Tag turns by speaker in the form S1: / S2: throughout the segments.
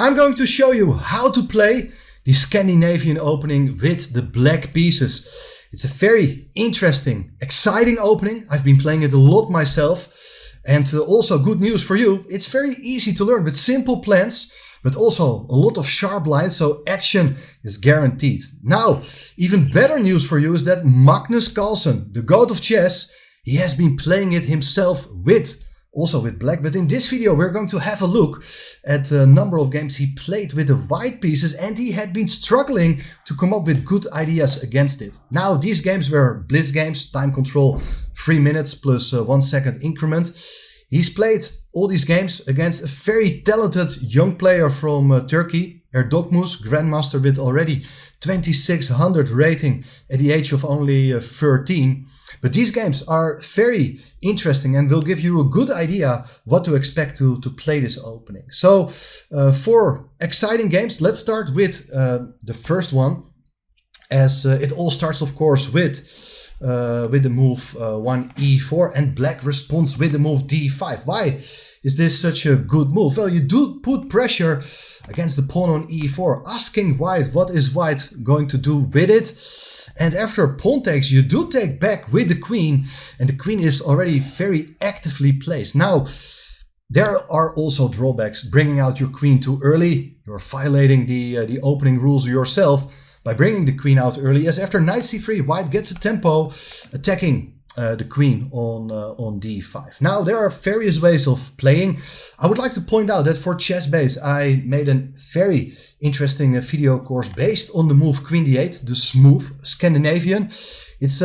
S1: I'm going to show you how to play the Scandinavian opening with the black pieces. It's a very interesting, exciting opening. I've been playing it a lot myself. And also good news for you, it's very easy to learn with simple plans, but also a lot of sharp lines, so action is guaranteed. Now, even better news for you is that Magnus Carlsen, the goat of chess, he has been playing it himself also with black. But in this video, we're going to have a look at a number of games he played with the white pieces, and he had been struggling to come up with good ideas against it. Now, these games were blitz games, time control, 3 minutes plus 1 second increment. He's played all these games against a very talented young player from Turkey, Erdogmus, grandmaster with already 2600 rating at the age of only 13. But these games are very interesting and will give you a good idea what to expect to play this opening. So for exciting games, let's start with the first one, as it all starts, of course, with the move 1 e4, and black responds with the move d5. Why is this such a good move? Well, you do put pressure against the pawn on e4, asking white what is white going to do with it. And after pawn takes, you do take back with the queen, and the queen is already very actively placed. Now, there are also drawbacks. Bringing out your queen too early, you're violating the opening rules yourself by bringing the queen out early, as after knight c3, white gets a tempo attacking the queen on d5. Now, there are various ways of playing. I would like to point out that for Chess Base, I made a very interesting video course based on the move queen d8, the smooth Scandinavian. It's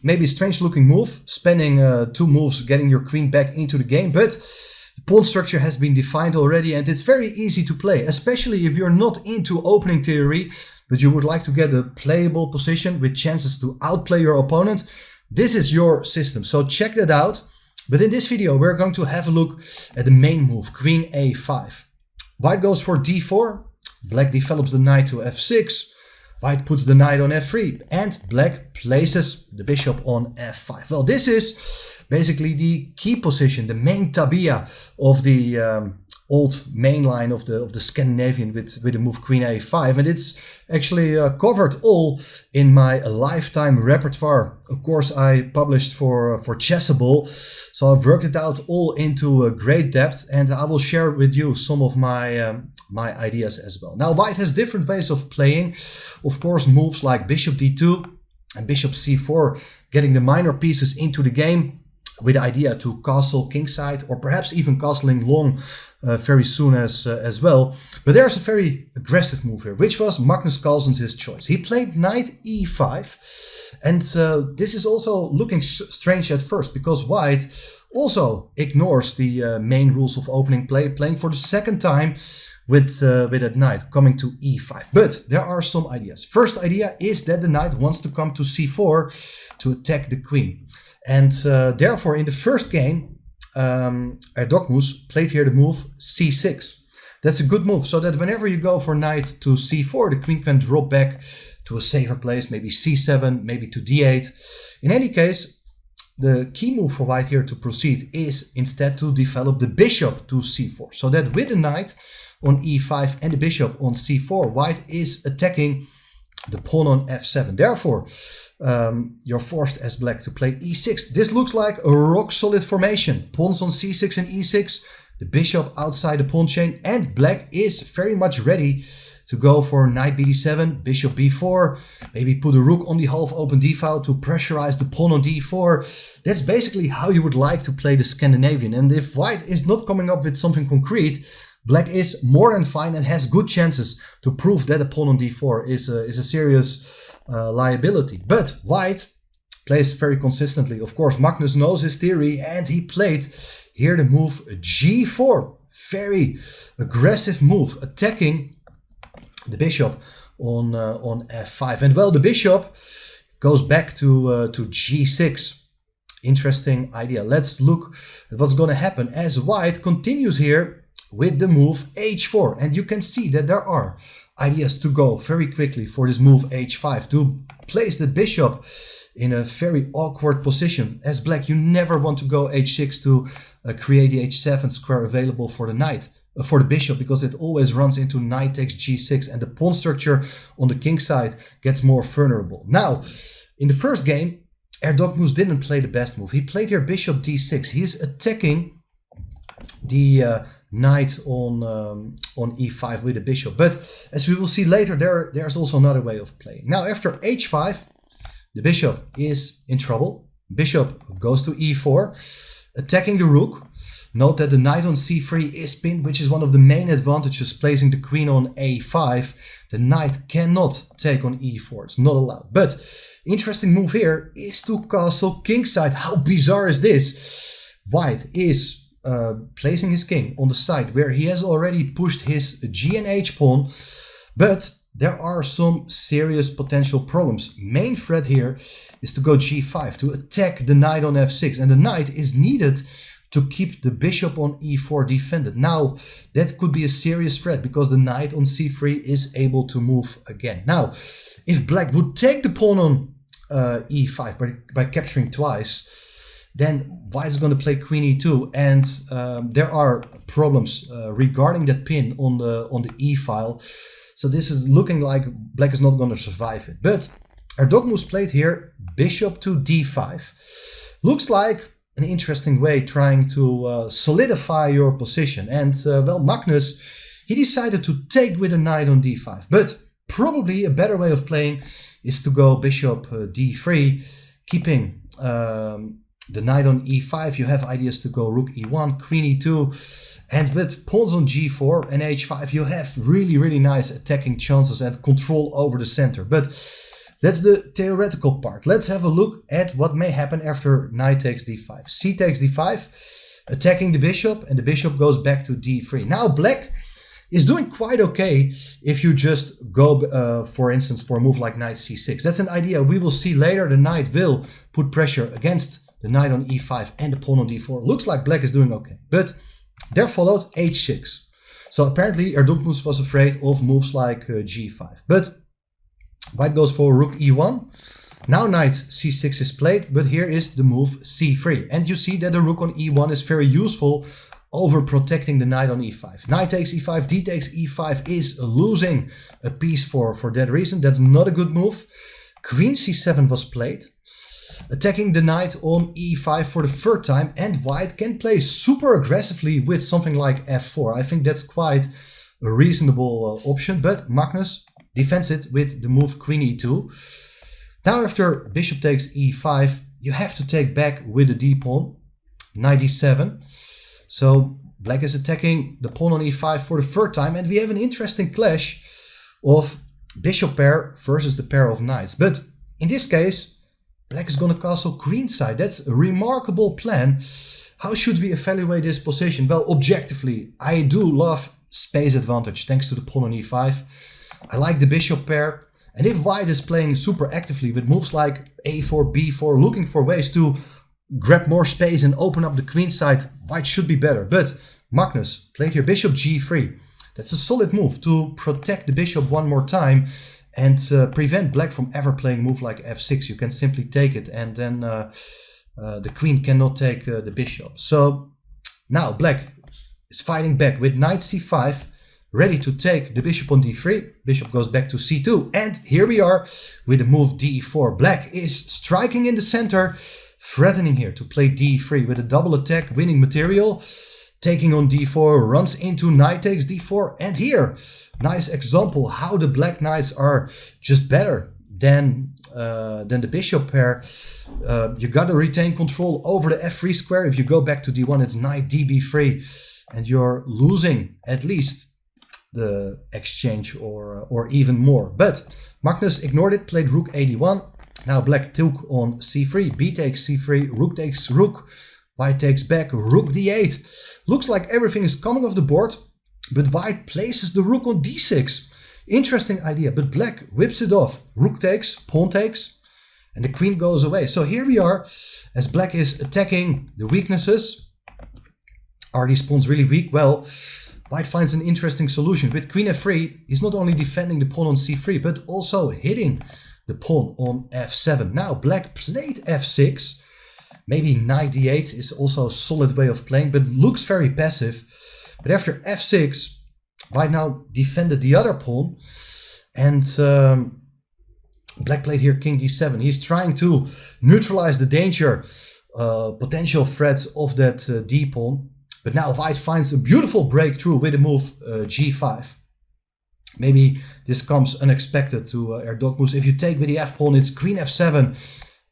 S1: maybe a strange looking move, spending 2 moves getting your queen back into the game, but the pawn structure has been defined already, and it's very easy to play, especially if you're not into opening theory, but you would like to get a playable position with chances to outplay your opponent. This is your system, so check that out. But in this video, we're going to have a look at the main move, queen a5. White goes for d4, black develops the knight to f6, white puts the knight on f3, and black places the bishop on f5. Well, this is basically the key position, the main tabia of the old main line of the Scandinavian with the move queen a5, and it's actually covered all in my lifetime repertoire, a course I published for Chessable. So I've worked it out all into great depth, and I will share with you some of my my ideas as well. Now, white has different ways of playing. Of course, moves like bishop d2 and bishop c4, getting the minor pieces into the game with the idea to castle kingside, or perhaps even castling long very soon as well. But there's a very aggressive move here, which was Magnus Carlsen's choice. He played knight e5, and this is also looking strange at first, because white also ignores the main rules of opening play, playing for the second time with that knight coming to e5. But there are some ideas. First idea is that the knight wants to come to c4 to attack the queen. And therefore, in the first game, Erdogmus played here the move c6. That's a good move, so that whenever you go for knight to c4, the queen can drop back to a safer place, maybe c7, maybe to d8. In any case, the key move for white here to proceed is instead to develop the bishop to c4, so that with the knight on e5 and the bishop on c4, white is attacking the pawn on f7. Therefore, you're forced as black to play e6. This looks like a rock solid formation. Pawns on c6 and e6, the bishop outside the pawn chain, and black is very much ready to go for knight bd7, bishop b4, maybe put a rook on the half open d file to pressurize the pawn on d4. That's basically how you would like to play the Scandinavian. And if white is not coming up with something concrete, black is more than fine and has good chances to prove that a pawn on d4 is a serious liability. But white plays very consistently. Of course, Magnus knows his theory, and he played here the move g4. Very aggressive move, attacking the bishop on f5. And well, the bishop goes back to g6. Interesting idea. Let's look at what's going to happen as white continues here with the move h4. And you can see that there are ideas to go very quickly for this move h5 to place the bishop in a very awkward position. As black, you never want to go h6 to create the h7 square available for the knight. for the bishop, because it always runs into knight takes g6 and the pawn structure on the king side gets more vulnerable. Now, in the first game, Erdogmus didn't play the best move. He played here bishop d6. He is attacking the knight on e5 with the bishop. But as we will see later, there's also another way of playing. Now, after h5, the bishop is in trouble. Bishop goes to e4, attacking the rook. Note that the knight on c3 is pinned, which is one of the main advantages, placing the queen on a5. The knight cannot take on e4, it's not allowed. But interesting move here is to castle kingside. How bizarre is this? White is placing his king on the side where he has already pushed his g and h pawn, but there are some serious potential problems. Main threat here is to go g5 to attack the knight on f6, and the knight is needed to keep the bishop on e4 defended. Now, that could be a serious threat because the knight on c3 is able to move again. Now, if black would take the pawn on e5 by capturing twice, then white is going to play queen e2, and there are problems regarding that pin on the e file. So this is looking like black is not going to survive it. But Erdogmus played here bishop to d5. Looks like an interesting way trying to solidify your position. And well, Magnus, he decided to take with a knight on d5. But probably a better way of playing is to go bishop d3, keeping the knight on e5. You have ideas to go rook e1, queen e2, and with pawns on g4 and h5, you have really nice attacking chances and control over the center. But that's the theoretical part. Let's have a look at what may happen after knight takes d5. C takes d5, attacking the bishop, and the bishop goes back to d3. Now black is doing quite okay if you just go, for instance, for a move like knight c6. That's an idea we will see later. The knight will put pressure against the knight on e5 and the pawn on d4. Looks like black is doing okay. But there followed h6. So apparently Erdogmus was afraid of moves like g5. But white goes for rook e1. Now knight c6 is played, but here is the move c3. And you see that the rook on e1 is very useful over protecting the knight on e5. Knight takes e5, d takes e5 is losing a piece for that reason. That's not a good move. Queen c7 was played, attacking the knight on e5 for the third time, and white can play super aggressively with something like f4. I think that's quite a reasonable option, but Magnus defends it with the move queen e2. Now after bishop takes e5, you have to take back with the d pawn, knight d7. So black is attacking the pawn on e5 for the third time, and we have an interesting clash of bishop pair versus the pair of knights. But in this case, black is going to castle queenside. That's a remarkable plan. How should we evaluate this position? Well, objectively, I do love space advantage thanks to the pawn on e5. I like the bishop pair. And if white is playing super actively with moves like a4, b4, looking for ways to grab more space and open up the queenside, white should be better. But Magnus played here bishop g3. That's a solid move to protect the bishop one more time and prevent black from ever playing a move like f6. You can simply take it, and then the queen cannot take the bishop. So now black is fighting back with knight c5, ready to take the bishop on d3. Bishop goes back to c2, and here we are with the move d4. Black is striking in the center, threatening here to play d3 with a double attack, winning material. Taking on d4, runs into knight takes d4, and here, nice example how the black knights are just better than the bishop pair. You gotta retain control over the f3 square. If you go back to d1, it's knight db3, and you're losing at least the exchange or even more. But Magnus ignored it, played rook a1. Now black took on c3, b takes c3, rook takes rook, white takes back, rook d8. Looks like everything is coming off the board, but white places the rook on d6. Interesting idea, but black whips it off. Rook takes, pawn takes, and the queen goes away. So here we are, as black is attacking the weaknesses. Are these pawns really weak? Well, white finds an interesting solution. With queen f3, he's not only defending the pawn on c3, but also hitting the pawn on f7. Now black played f6. Maybe knight d8 is also a solid way of playing, but looks very passive. But after f6, white now defended the other pawn, and black played here king d7. He's trying to neutralize the danger, potential threats of that d pawn. But now white finds a beautiful breakthrough with the move g5. Maybe this comes unexpected to Erdogmus. If you take with the f pawn, it's queen f7,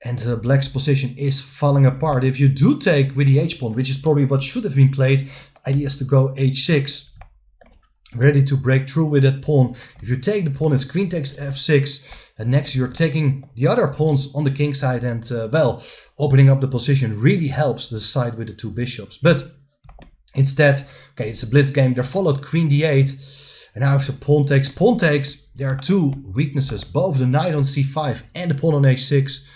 S1: and black's position is falling apart. If you do take with the h pawn, which is probably what should have been played, idea is to go h6, ready to break through with that pawn. If you take the pawn, it's queen takes f6, and next you're taking the other pawns on the king side, and well, opening up the position really helps the side with the two bishops. But instead, okay, it's a blitz game. There followed queen d8. And now after pawn takes, there are two weaknesses. Both the knight on c5 and the pawn on h6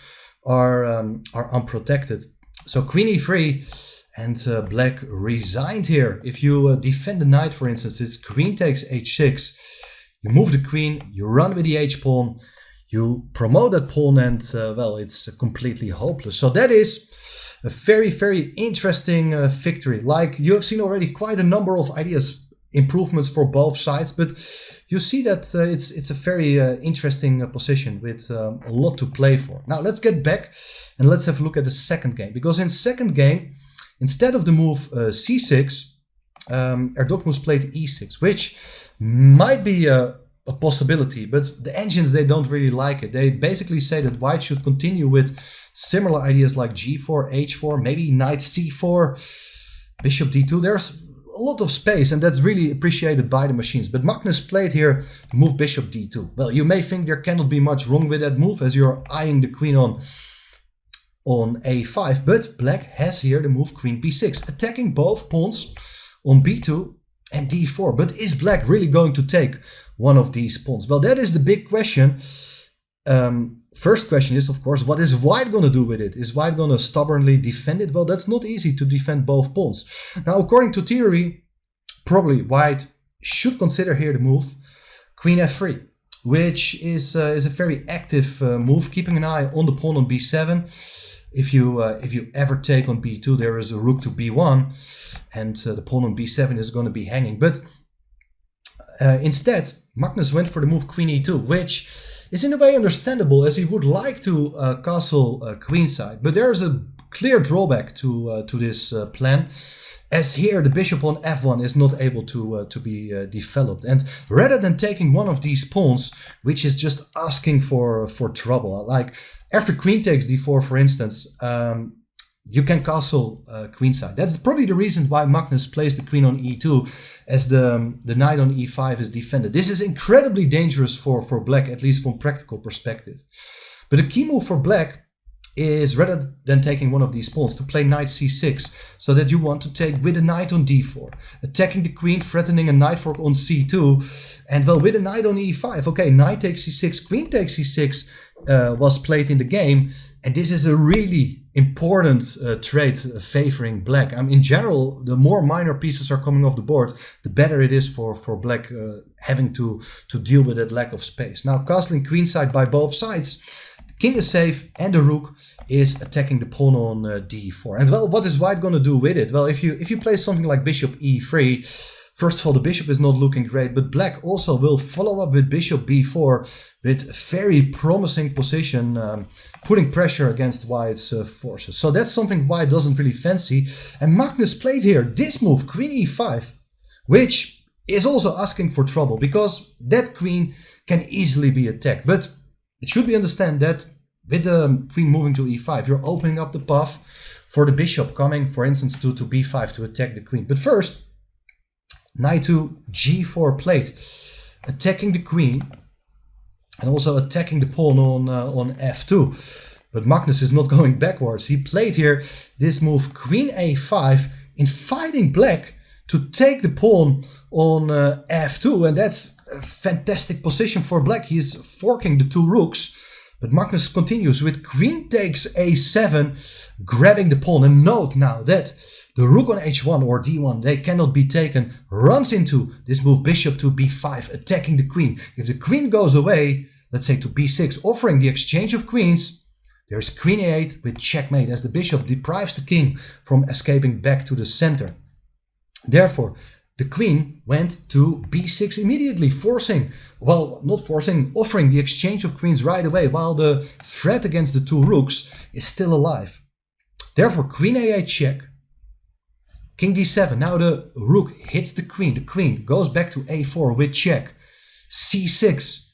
S1: are unprotected. So queen e3, and black resigned here. If you defend the knight, for instance, it's queen takes h6. You move the queen, you run with the h pawn, you promote that pawn, and well, it's completely hopeless. So that is a very, very interesting victory. Like you have seen already quite a number of ideas, improvements for both sides, but you see that it's a very interesting position with a lot to play for. Now let's get back and let's have a look at the second game, because in second game, instead of the move c6, Erdogmus played e6, which might be a possibility, but the engines, they don't really like it. They basically say that white should continue with similar ideas like g4, h4, maybe knight c4, bishop d2. There's a lot of space, and that's really appreciated by the machines. But Magnus played here to move bishop d2. Well, you may think there cannot be much wrong with that move, as you're eyeing the queen on a5, but black has here the move queen b6, attacking both pawns on b2 and d4. But is black really going to take one of these pawns? Well, that is the big question. First question is, of course, what is white going to do with it? Is white going to stubbornly defend it? Well, that's not easy to defend both pawns. Now, according to theory, probably white should consider here the move queen f3, which is a very active move, keeping an eye on the pawn on b7. If you ever take on b2, there is a rook to b1, and the pawn on b7 is going to be hanging. But instead, Magnus went for the move queen e2, which is in a way understandable, as he would like to castle queenside. But there's a clear drawback to this plan, as here the bishop on f1 is not able to be developed. And rather than taking one of these pawns, which is just asking for trouble, like after queen takes d4, for instance, you can castle queenside. That's probably the reason why Magnus plays the queen on e2, as the knight on e5 is defended. This is incredibly dangerous for black, at least from practical perspective. But the key move for black is, rather than taking one of these pawns, to play knight c6, so that you want to take with a knight on d4, attacking the queen, threatening a knight fork on c2, and well, with a knight on e5, okay, knight takes c6, queen takes c6 was played in the game, and this is a really important trait favoring black. I mean, in general, the more minor pieces are coming off the board, the better it is for black having to deal with that lack of space. Now, castling queenside by both sides, the king is safe, and the rook is attacking the pawn on d4. And well, what is white going to do with it? Well, if you play something like bishop e3, first of all, the bishop is not looking great, but black also will follow up with bishop b4 with very promising position, putting pressure against white's forces. So that's something white doesn't really fancy. And Magnus played here this move, queen e5, which is also asking for trouble, because that queen can easily be attacked. But it should be understood that with the queen moving to e5, you're opening up the path for the bishop coming, for instance, to b5 to attack the queen. But first, knight to g4 played, attacking the queen and also attacking the pawn on f2. But Magnus is not going backwards. He played here this move queen a5, inviting black to take the pawn on f2, and that's a fantastic position for black. He is forking the two rooks, but Magnus continues with queen takes a7, grabbing the pawn. And note now that the rook on h1 or d1, they cannot be taken, runs into this move bishop to b5, attacking the queen. If the queen goes away, let's say to b6, offering the exchange of queens, there's queen a8 with checkmate, as the bishop deprives the king from escaping back to the center. Therefore, the queen went to b6 immediately, forcing, well, not forcing, offering the exchange of queens right away, while the threat against the two rooks is still alive. Therefore, queen a8 check, king d7. Now the rook hits the queen. The queen goes back to a4 with check. c6.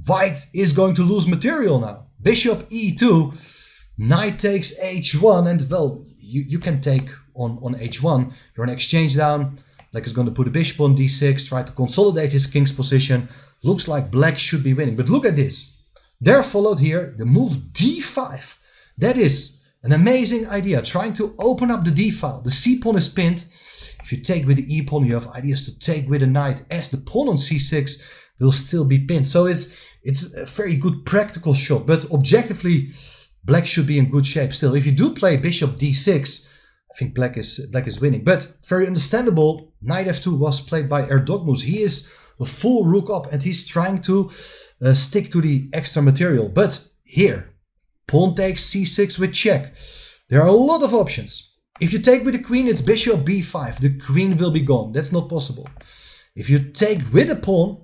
S1: White is going to lose material now. Bishop e2. Knight takes h1. And, well, you can take on h1. You're an exchange down. Black is going to put a bishop on d6. Try to consolidate his king's position. Looks like black should be winning. But look at this. There followed here the move d5. That is an amazing idea. Trying to open up the d file. The c pawn is pinned. If you take with the e pawn, you have ideas to take with the knight, as the pawn on c6 will still be pinned. So it's a very good practical shot. But objectively, black should be in good shape still. If you do play bishop d6, I think black is winning. But very understandable. Knight f2 was played by Erdogmus. He is a full rook up and he's trying to stick to the extra material. But here, pawn takes c6 with check. There are a lot of options. If you take with the queen, it's bishop b5. The queen will be gone. That's not possible. If you take with the pawn,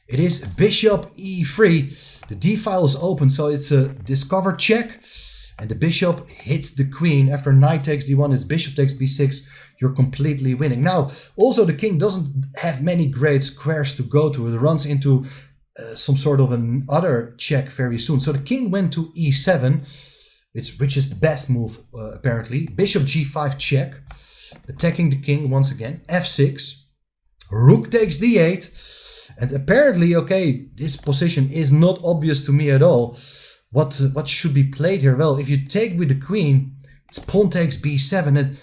S1: it is bishop e3. The d file is open, so it's a discovered check. And the bishop hits the queen. After knight takes d1, it's bishop takes b6. You're completely winning. Now, also the king doesn't have many great squares to go to. It runs into some sort of another check very soon. So the king went to e7, which is the best move apparently. Bishop g5 check, attacking the king once again. f6, rook takes d8. And apparently, okay, this position is not obvious to me at all. What should be played here? Well, if you take with the queen, it's pawn takes b7. And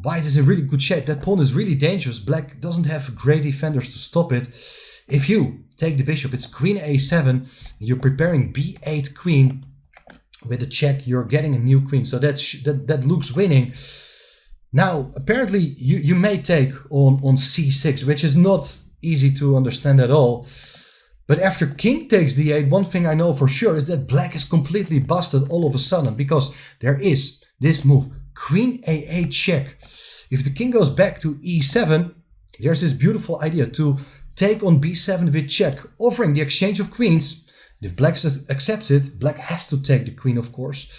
S1: white is in really good shape. That pawn is really dangerous. Black doesn't have great defenders to stop it. If you take the bishop, it's queen a7. You're preparing b8 queen. With the check, you're getting a new queen. So that looks winning. Now, apparently, you may take on c6, which is not easy to understand at all. But after king takes d8, one thing I know for sure is that black is completely busted all of a sudden, because there is this move, queen a8 check. If the king goes back to e7, there's this beautiful idea to take on b7 with check, offering the exchange of queens. If black accepts it, black has to take the queen, of course.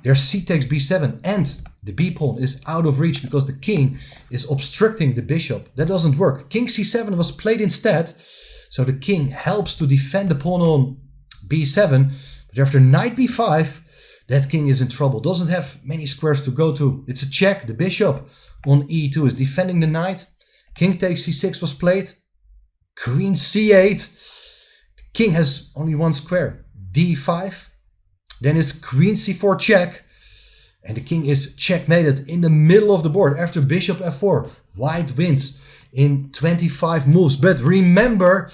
S1: There's c takes b7, and the b pawn is out of reach because the king is obstructing the bishop. That doesn't work. King c7 was played instead. So the king helps to defend the pawn on b7. But after knight b5, that king is in trouble. Doesn't have many squares to go to. It's a check. The bishop on e2 is defending the knight. King takes c6 was played. Queen c8. The king has only one square. d5. Then it's queen c4 check. And the king is checkmated in the middle of the board. After bishop f4, white wins in 25 moves. But remember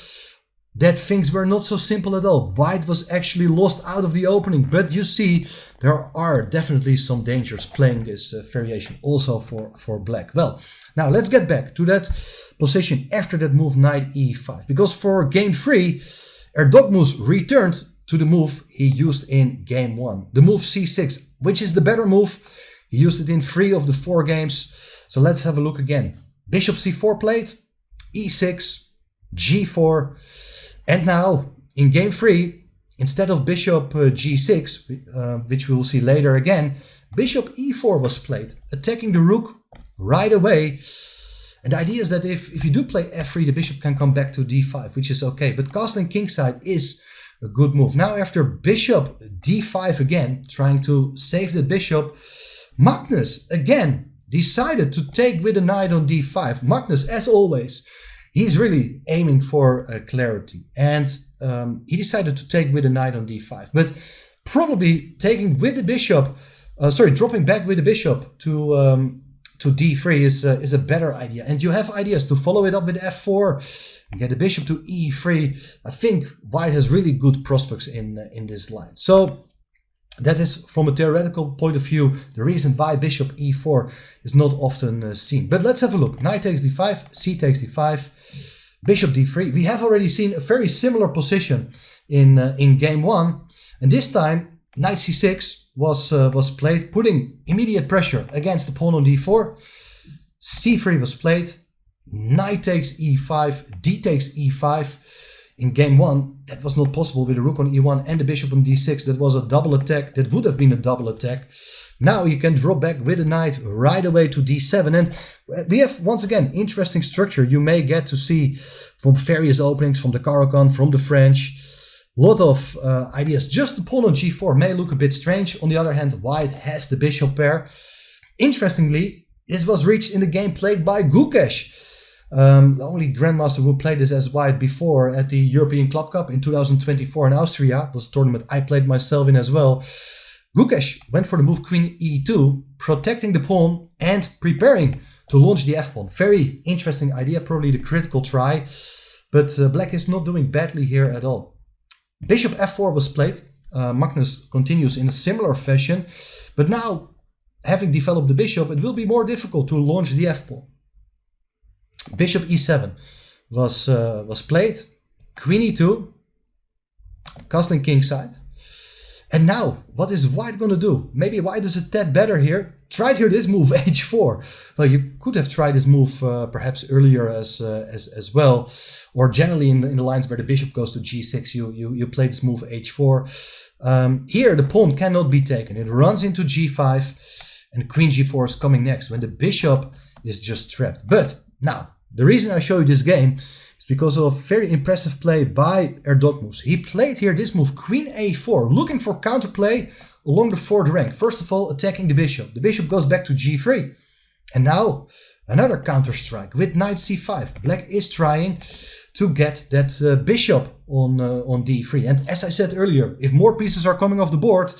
S1: that things were not so simple at all. White was actually lost out of the opening. But you see, there are definitely some dangers playing this variation also for black. Well, now let's get back to that position after that move knight e5. Because for game 3, Erdogmus returned to the move he used in game 1. The move c6, which is the better move. He used it in 3 of the 4 games. So let's have a look again. Bishop c4 played, e6, g4, and now in game 3, instead of bishop g6, which we will see later again, bishop e4 was played, attacking the rook right away. And the idea is that if you do play f3, the bishop can come back to d5, which is okay. But castling kingside is a good move. Now after bishop d5 again, trying to save the bishop, Magnus again decided to take with a knight on d5. Magnus, as always, he's really aiming for clarity. And he decided to take with a knight on d5. But probably taking with the bishop, dropping back with the bishop to d3 is a better idea. And you have ideas to follow it up with f4 and get the bishop to e3. I think white has really good prospects in this line. So that is, from a theoretical point of view, the reason why bishop e4 is not often seen. But let's have a look. Knight takes d5, c takes d5, bishop d3. We have already seen a very similar position in game 1. And this time, knight c6 was played, putting immediate pressure against the pawn on d4. c3 was played. knight takes e5, d takes e5. In game 1, that was not possible with the rook on e1 and the bishop on d6. That was a double attack. That would have been a double attack. Now you can drop back with a knight right away to d7. And we have, once again, interesting structure. You may get to see from various openings, from the Caro-Kann, from the French. Lot of ideas. Just the pawn on g4 may look a bit strange. On the other hand, white has the bishop pair. Interestingly, this was reached in the game played by Gukesh. The only grandmaster who played this as white before at the European Club Cup in 2024 in Austria. It was a tournament I played myself in as well. Gukesh went for the move queen e2, protecting the pawn and preparing to launch the f-pawn. Very interesting idea, probably the critical try. But black is not doing badly here at all. Bishop f4 was played. Magnus continues in a similar fashion. But now, having developed the bishop, it will be more difficult to launch the f-pawn. Bishop e7 was played. Queen e2. Castling kingside. And now, what is white going to do? Maybe white is a tad better here. Tried here this move, h4. Well, you could have tried this move perhaps earlier as well. Or generally in the lines where the bishop goes to g6, you play this move h4. Here, the pawn cannot be taken. It runs into g5. And queen g4 is coming next when the bishop is just trapped. But now, the reason I show you this game is because of very impressive play by Erdogmus. He played here this move, queen a4, looking for counterplay along the fourth rank. First of all, attacking the bishop. The bishop goes back to g3. And now, another counter strike with knight c5. Black is trying to get that bishop on d3. And as I said earlier, if more pieces are coming off the board,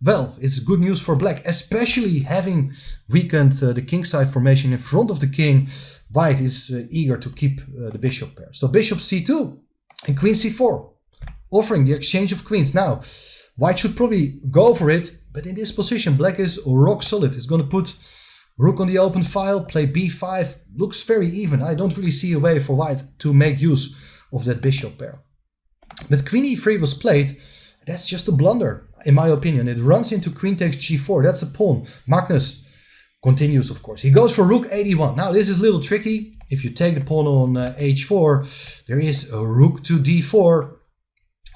S1: well, it's good news for black, especially having weakened the kingside formation in front of the king. White is eager to keep the bishop pair. So bishop c2 and queen c4, offering the exchange of queens. Now, white should probably go for it, but in this position, black is rock solid. It's going to put rook on the open file, play b5. Looks very even. I don't really see a way for white to make use of that bishop pair. But queen e3 was played. That's just a blunder, in my opinion. It runs into queen takes g4. That's a pawn. Magnus continues, of course. He goes for rook 81. Now, this is a little tricky. If you take the pawn on h4, there is a rook to d4.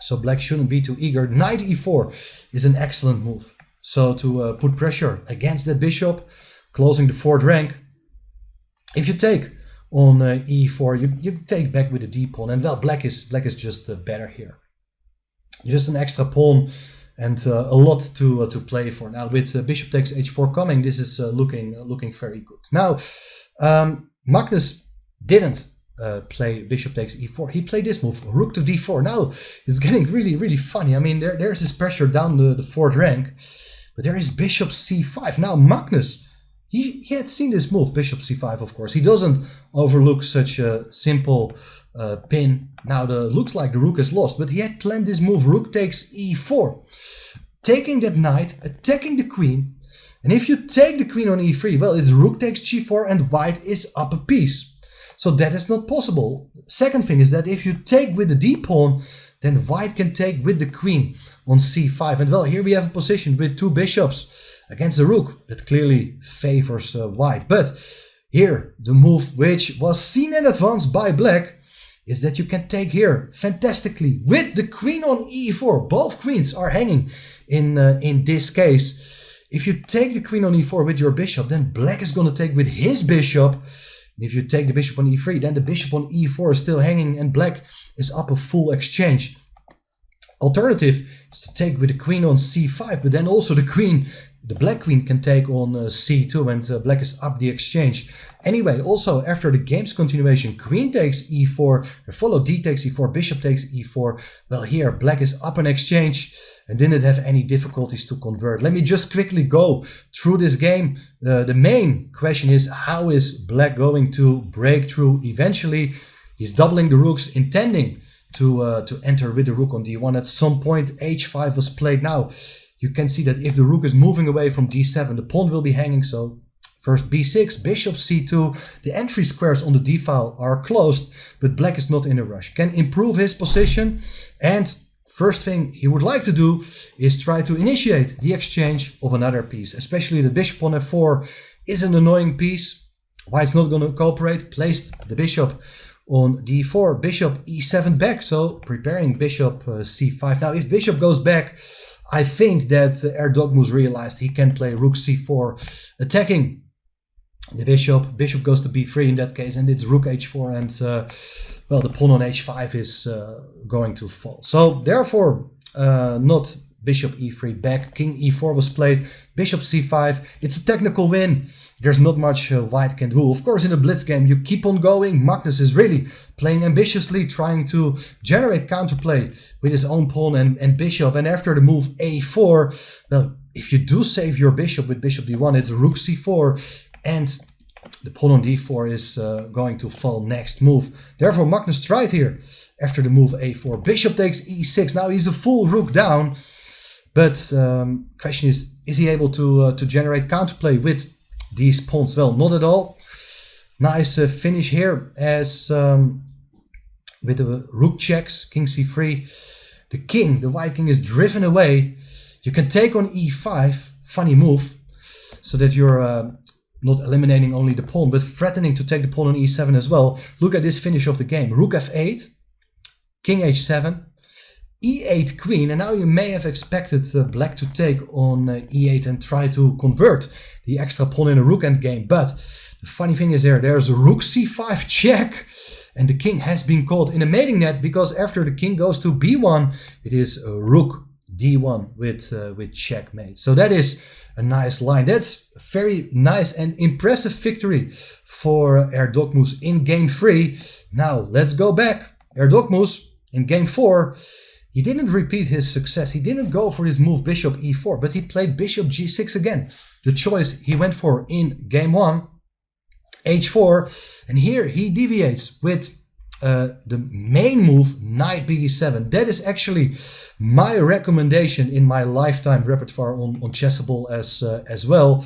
S1: So black shouldn't be too eager. Knight e4 is an excellent move. So to put pressure against that bishop, closing the fourth rank. If you take on e4, you take back with the d pawn. And well, black is just better here. Just an extra pawn and a lot to play for. Now with bishop takes h4 coming, this is looking very good. Now Magnus didn't play bishop takes e4. He played this move, rook to d4. Now it's getting really funny. I mean, there's this pressure down the fourth rank, but there is bishop c5. Now Magnus, he had seen this move, bishop c5, of course. He doesn't overlook such a simple pin. Now looks like the rook is lost, but he had planned this move, rook takes e4. Taking that knight, attacking the queen. And if you take the queen on e3, well, it's rook takes g4 and white is up a piece. So that is not possible. Second thing is that if you take with the d pawn, then white can take with the queen on c5. And well, here we have a position with two bishops against the rook that clearly favors white. But here, the move which was seen in advance by black is that you can take here fantastically with the queen on e4. Both queens are hanging in this case. If you take the queen on e4 with your bishop, then black is going to take with his bishop. And if you take the bishop on e3, then the bishop on e4 is still hanging and black is up a full exchange. Alternative is to take with the queen on c5, but then also the black queen can take on c2 and black is up the exchange. Anyway, also after the game's continuation, queen takes e4, followed d takes e4, bishop takes e4. Well, here black is up an exchange and didn't have any difficulties to convert. Let me just quickly go through this game. The main question is, how is black going to break through eventually? He's doubling the rooks, intending to enter with the rook on d1. At some point, h5 was played. Now, you can see that if the rook is moving away from d7, the pawn will be hanging. So first b6, bishop c2. The entry squares on the d file are closed, but black is not in a rush. Can improve his position. And first thing he would like to do is try to initiate the exchange of another piece. Especially the bishop on f4 is an annoying piece. White's not going to cooperate, placed the bishop on d4, bishop e7 back, so preparing bishop c5. Now if bishop goes back, I think that Erdogmus realized he can play rook c4, attacking the bishop. Bishop goes to b3 in that case, and it's rook h4, and well, the pawn on h5 is going to fall. So therefore, not bishop e3 back, king e4 was played, bishop c5. It's a technical win. There's not much White can do. Of course, in a blitz game, you keep on going. Magnus is really playing ambitiously, trying to generate counterplay with his own pawn and bishop. And after the move a4, well, if you do save your bishop with bishop d1, it's rook c4, and the pawn on d4 is going to fall next move. Therefore, Magnus tried here after the move a4. Bishop takes e6. Now he's a full rook down. But question is he able to generate counterplay with these pawns? Well, not at all. Nice finish here as with the rook checks, king c3. The king, the white king, is driven away. You can take on e5, funny move, so that you're not eliminating only the pawn, but threatening to take the pawn on e7 as well. Look at this finish of the game. Rook f8, king h7, e8 queen, and now you may have expected black to take on e8 and try to convert the extra pawn in a rook endgame. But the funny thing is there's a rook c5 check, and the king has been caught in a mating net, because after the king goes to b1, it is a rook d1 with checkmate. So that is a nice line. That's a very nice and impressive victory for Erdogmus in game 3. Now let's go back. Erdogmus in game 4. He didn't repeat his success. He didn't go for his move bishop e4, but he played bishop g6 again. The choice he went for in game 1, h4, and here he deviates with the main move, knight bd7. That is actually my recommendation in my lifetime repertoire on Chessable as well.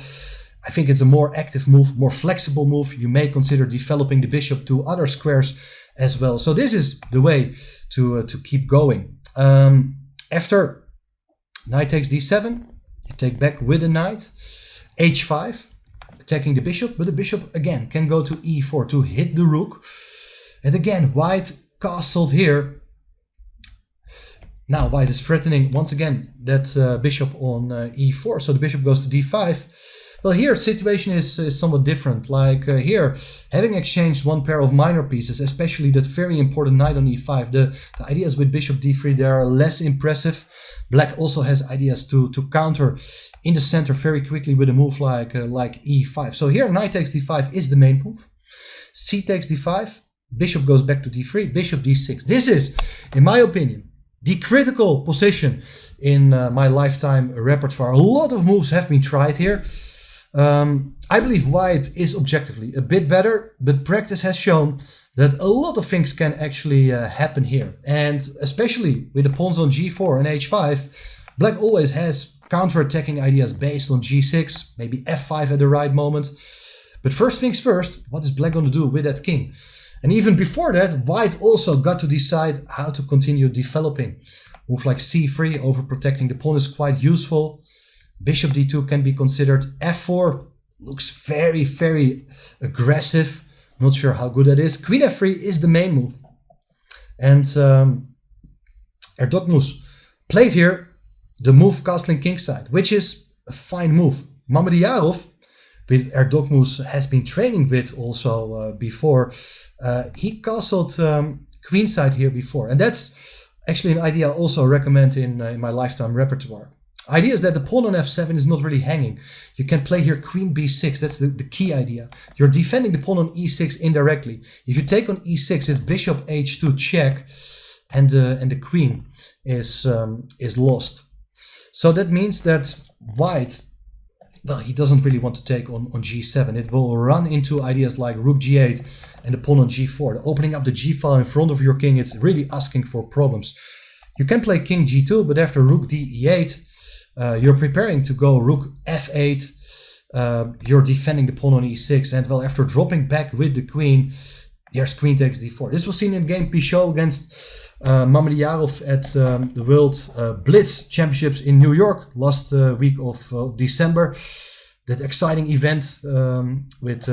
S1: I think it's a more active move, more flexible move. You may consider developing the bishop to other squares as well. So this is the way to keep going. After knight takes d7, you take back with the knight, h5, attacking the bishop, but the bishop again can go to e4 to hit the rook. And again, white castled here. Now white is threatening once again that bishop on e4, so the bishop goes to d5. Well, here the situation is somewhat different. Like here, having exchanged one pair of minor pieces, especially that very important knight on e5, the ideas with bishop d3, they are less impressive. Black also has ideas to counter in the center very quickly with a move like e5. So here knight takes d5 is the main move. C takes d5, bishop goes back to d3, bishop d6. This is, in my opinion, the critical position in my lifetime repertoire. A lot of moves have been tried here. I believe white is objectively a bit better, but practice has shown that a lot of things can actually happen here. And especially with the pawns on g4 and h5, black always has counter-attacking ideas based on g6, maybe f5 at the right moment. But first things first, what is black going to do with that king? And even before that, white also got to decide how to continue developing. Move like c3, overprotecting the pawn is quite useful. Bishop d2 can be considered. f4 looks very, very aggressive. Not sure how good that is. Queen f3 is the main move. And Erdogmus played here the move castling kingside, which is a fine move. Mamedyarov, with Erdogmus has been training with also before, he castled queenside here before. And that's actually an idea I also recommend in my lifetime repertoire. Idea is that the pawn on f7 is not really hanging. You can play here queen b6. That's the key idea. You're defending the pawn on e6 indirectly. If you take on e6, it's bishop h2 check, and the queen is lost. So that means that white, well, he doesn't really want to take on g7. It will run into ideas like rook g8 and the pawn on g4. The opening up the g file in front of your king, it's really asking for problems. You can play king g2, but after rook d e8, you're preparing to go rook f8, you're defending the pawn on e6, and well, after dropping back with the queen, there's queen takes d4. This was seen in game Pichot against Mamedyarov at the World Blitz Championships in New York last week of December. That exciting event with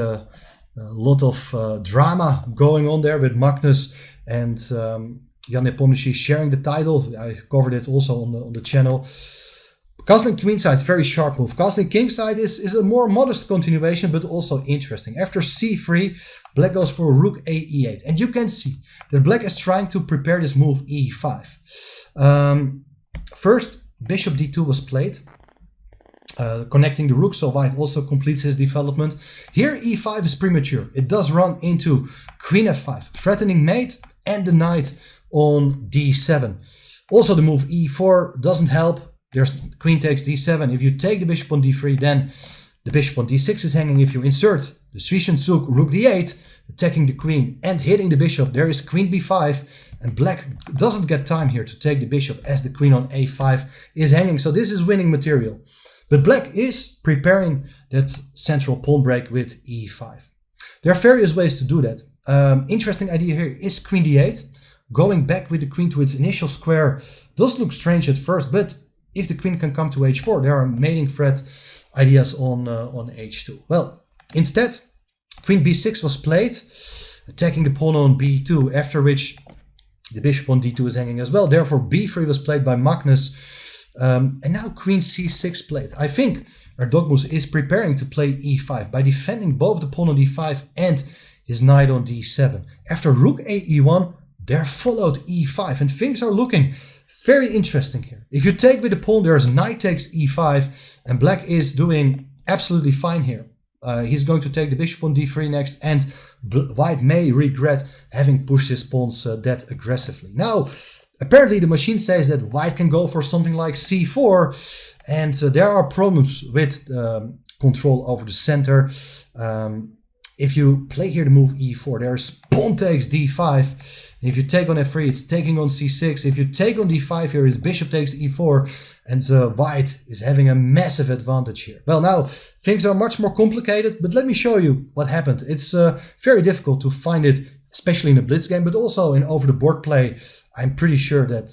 S1: A lot of drama going on there with Magnus and Jan Nepomniachtchi sharing the title. I covered it also on the channel. Castling queenside, very sharp move. Castling kingside is a more modest continuation, but also interesting. After c3, black goes for rook a e8. And you can see that black is trying to prepare this move e5. First, bishop d2 was played, connecting the rook, so white also completes his development. Here e5 is premature. It does run into queen f5, threatening mate and the knight on d7. Also the move e4 doesn't help. There's queen takes d7. If you take the bishop on d3, then the bishop on d6 is hanging. If you insert the Swischen Zug, rook d8, attacking the queen and hitting the bishop, there is queen b5. And black doesn't get time here to take the bishop as the queen on a5 is hanging. So this is winning material. But black is preparing that central pawn break with e5. There are various ways to do that. Interesting idea here is queen d8. Going back with the queen to its initial square does look strange at first, but if the queen can come to h4, there are mating threat ideas on h2. Well, instead, queen b6 was played, attacking the pawn on b2, after which the bishop on d2 is hanging as well. Therefore, b3 was played by Magnus, and now queen c6 played. I think Erdogmus is preparing to play e5 by defending both the pawn on d5 and his knight on d7. After rook a e1, there followed e5, and things are looking very interesting here. If you take with the pawn, there's knight takes e5, and black is doing absolutely fine here. He's going to take the bishop on d3 next, and white may regret having pushed his pawns that aggressively. Now, apparently the machine says that white can go for something like c4, and there are problems with control over the center. If you play here the move e4, there's pawn takes d5. And if you take on f3, it's taking on c6. If you take on d5 here, it's bishop takes e4. And white is having a massive advantage here. Well, now things are much more complicated, but let me show you what happened. It's very difficult to find it, especially in a blitz game, but also in over-the-board play. I'm pretty sure that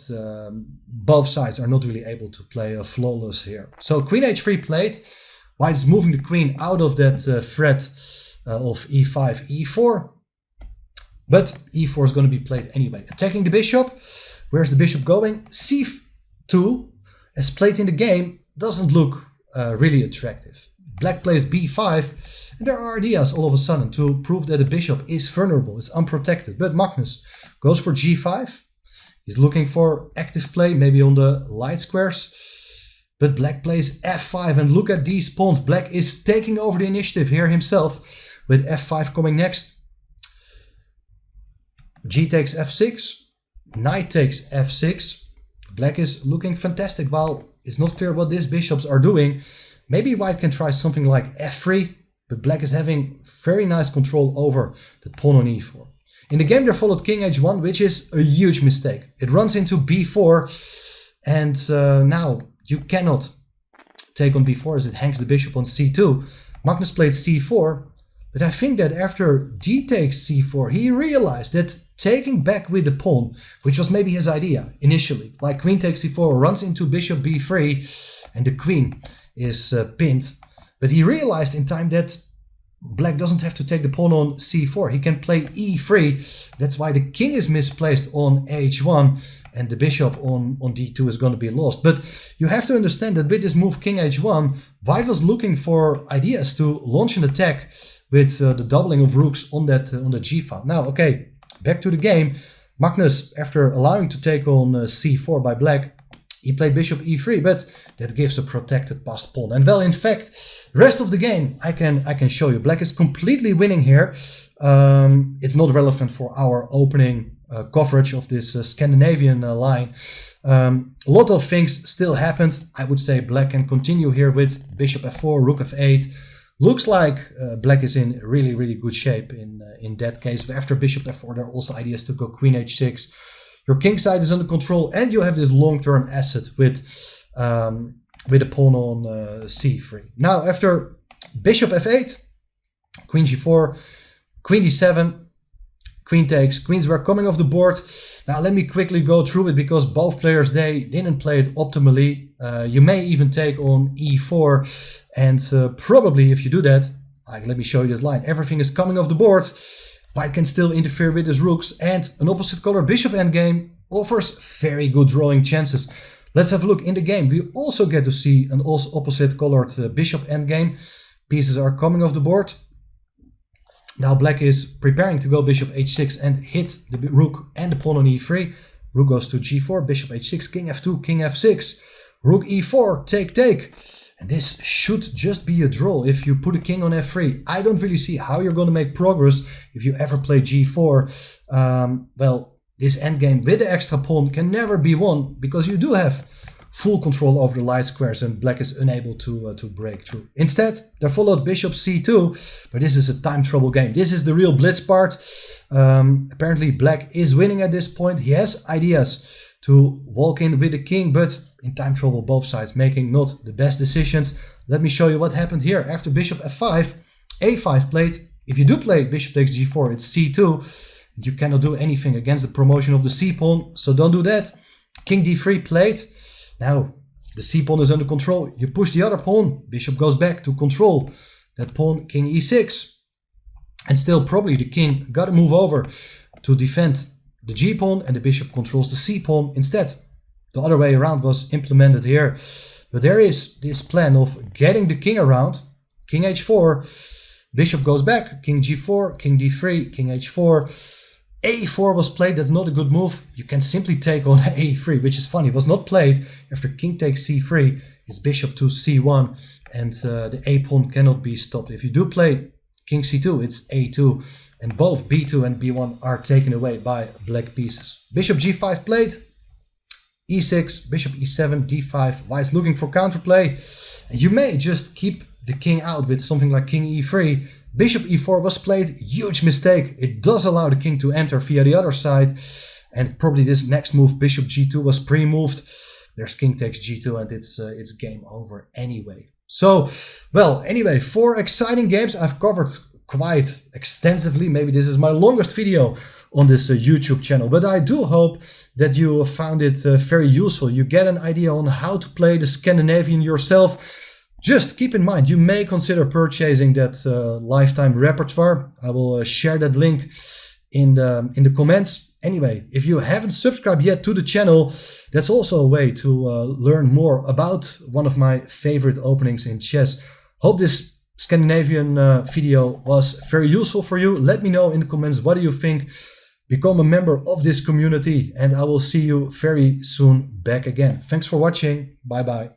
S1: both sides are not really able to play flawless here. So queen h3 played. White is moving the queen out of that threat of e5, e4. But e4 is going to be played anyway. Attacking the bishop. Where's the bishop going? c2, as played in the game, doesn't look really attractive. Black plays b5. And there are ideas all of a sudden to prove that the bishop is vulnerable, it's unprotected. But Magnus goes for g5. He's looking for active play, maybe on the light squares. But black plays f5. And look at these pawns. Black is taking over the initiative here himself, with f5 coming next. G takes f6, knight takes f6. Black is looking fantastic. While it's not clear what these bishops are doing, maybe white can try something like f3, but black is having very nice control over the pawn on e4. In the game there followed king h1, which is a huge mistake. It runs into b4, and now you cannot take on b4 as it hangs the bishop on c2. Magnus played c4. But I think that after d takes c4, he realized that taking back with the pawn, which was maybe his idea initially, like queen takes c4, runs into bishop b3, and the queen is pinned. But he realized in time that black doesn't have to take the pawn on c4. He can play e3. That's why the king is misplaced on h1, and the bishop on d2 is going to be lost. But you have to understand that with this move king h1, white was looking for ideas to launch an attack with the doubling of rooks on the g file. Now, okay, back to the game. Magnus, after allowing to take on c4 by black, he played bishop e3, but that gives a protected passed pawn. And well, in fact, rest of the game I can show you. Black is completely winning here. It's not relevant for our opening coverage of this Scandinavian line. A lot of things still happened. I would say black can continue here with bishop f4, rook f8. Looks like black is in really, really good shape in that case. But after bishop f4, there are also ideas to go queen h6. Your king side is under control, and you have this long-term asset with a pawn on c3. Now, after bishop f8, queen g4, queen d7, queen takes. Queens were coming off the board. Now, let me quickly go through it, because both players, they didn't play it optimally. You may even take on e4, and probably if you do that, let me show you this line. Everything is coming off the board. White can still interfere with his rooks, and an opposite color bishop endgame offers very good drawing chances. Let's have a look in the game. We also get to see an opposite colored bishop endgame. Pieces are coming off the board. Now black is preparing to go bishop h6 and hit the rook and the pawn on e3. Rook goes to g4, bishop h6, king f2, king f6, rook e4, take. And this should just be a draw if you put a king on f3. I don't really see how you're going to make progress if you ever play g4. Well, this endgame with the extra pawn can never be won because you do have full control over the light squares and black is unable to break through. Instead, there followed bishop c2, but this is a time trouble game. This is the real blitz part. Apparently black is winning at this point. He has ideas to walk in with the king, but in time trouble both sides making not the best decisions. Let me show you what happened here. After bishop f5, a5 played. If you do play bishop takes g4, it's c2. You cannot do anything against the promotion of the c-pawn, so don't do that. King d3 played. Now the c-pawn is under control. You push the other pawn, bishop goes back to control that pawn, king e6. And still probably the king got to move over to defend the g-pawn and the bishop controls the c-pawn instead. The other way around was implemented here. But there is this plan of getting the king around. King h4, bishop goes back, king g4, king d3, king h4. a4 was played, that's not a good move. You can simply take on a3, which is funny. It was not played. After king takes c3, it's bishop to c1, and the a-pawn cannot be stopped. If you do play king c2, it's a2, and both b2 and b1 are taken away by black pieces. Bishop g5 played, e6, bishop e7, d5. White's looking for counterplay, and you may just keep the king out with something like king e3. Bishop e4 was played, huge mistake. It does allow the king to enter via the other side. And probably this next move, bishop g2, was pre-moved. There's king takes g2 and it's game over anyway. So, well, anyway, 4 exciting games I've covered quite extensively. Maybe this is my longest video on this YouTube channel. But I do hope that you found it very useful. You get an idea on how to play the Scandinavian yourself. Just keep in mind, you may consider purchasing that lifetime repertoire. I will share that link in the comments. Anyway, if you haven't subscribed yet to the channel, that's also a way to learn more about one of my favorite openings in chess. Hope this Scandinavian video was very useful for you. Let me know in the comments, what do you think? Become a member of this community, and I will see you very soon back again. Thanks for watching. Bye bye.